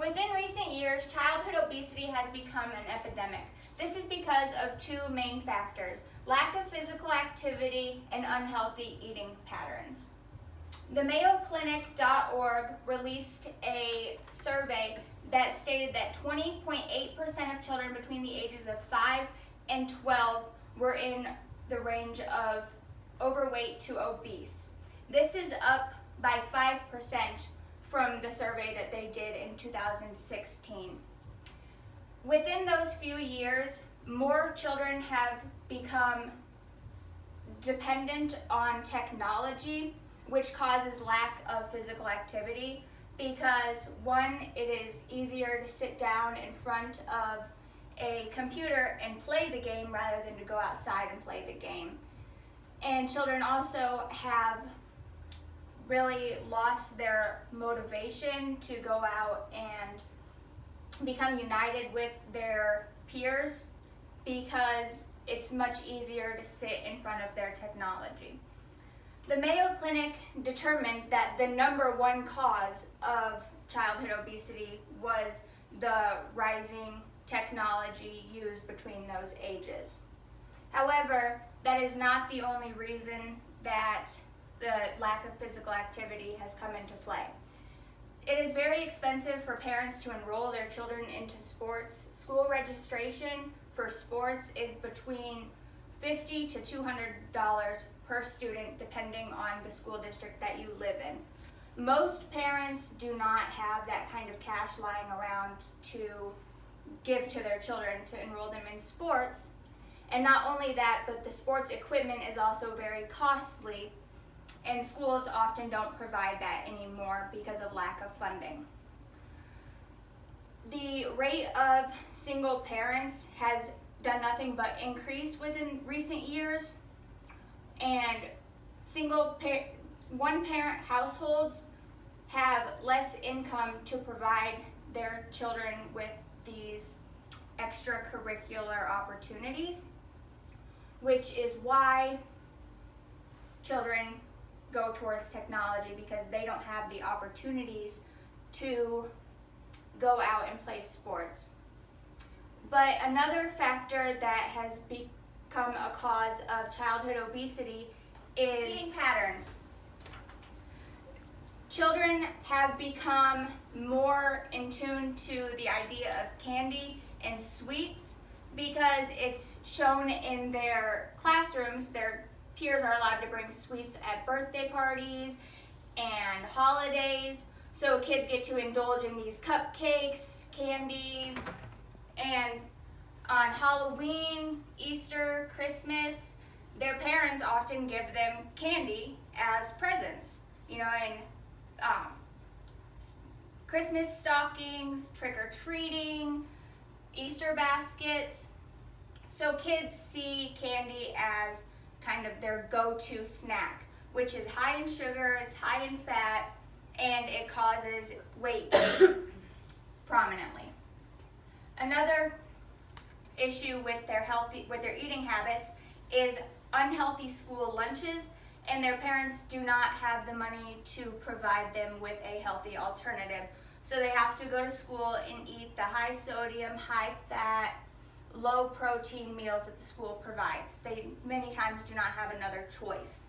Within recent years, childhood obesity has become an epidemic. This is because of two main factors: lack of physical activity and unhealthy eating patterns. The MayoClinic.org released a survey that stated that 20.8% of children between the ages of 5 and 12 were in the range of overweight to obese. This is up by 5% from the survey that they did in 2016. Within those few years, more children have become dependent on technology, which causes lack of physical activity because, one, it is easier to sit down in front of a computer and play the game rather than to go outside and play the game. And children also have really lost their motivation to go out and become united with their peers because it's much easier to sit in front of their technology. The Mayo Clinic determined that the number one cause of childhood obesity was the rising technology used between those ages. However, that is not the only reason that the lack of physical activity has come into play. It is very expensive for parents to enroll their children into sports. School registration for sports is between $50 to $200 per student, depending on the school district that you live in. Most parents do not have that kind of cash lying around to give to their children to enroll them in sports. And not only that, but the sports equipment is also very costly, and schools often don't provide that anymore because of lack of funding. The rate of single parents has done nothing but increase within recent years, and one-parent households have less income to provide their children with these extracurricular opportunities, which is why children go towards technology, because they don't have the opportunities to go out and play sports. But another factor that has become a cause of childhood obesity is eating patterns. Children have become more in tune to the idea of candy and sweets because it's shown in their classrooms. Their peers are allowed to bring sweets at birthday parties and holidays, so kids get to indulge in these cupcakes, candies, and on Halloween, Easter, Christmas, their parents often give them candy as presents, and Christmas stockings, trick-or-treating, Easter baskets. So kids see candy as kind of their go-to snack, which is high in sugar, it's high in fat, and it causes weight gain prominently. Another issue with their eating habits is unhealthy school lunches, and their parents do not have the money to provide them with a healthy alternative. So they have to go to school and eat the high sodium, high fat, low protein meals that the school provides. They many times do not have another choice.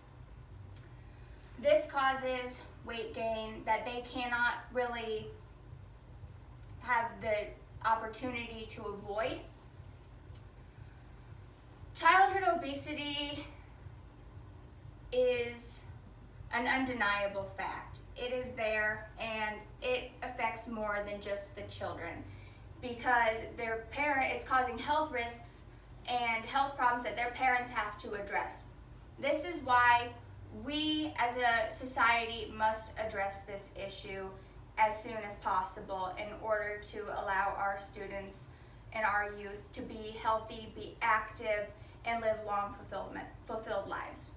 This causes weight gain that they cannot really have the opportunity to avoid. Childhood obesity is an undeniable fact. It is there, and it affects more than just the children, because it's causing health risks and health problems that their parents have to address. This is why we as a society must address this issue as soon as possible in order to allow our students and our youth to be healthy, be active, and live long, fulfilled lives.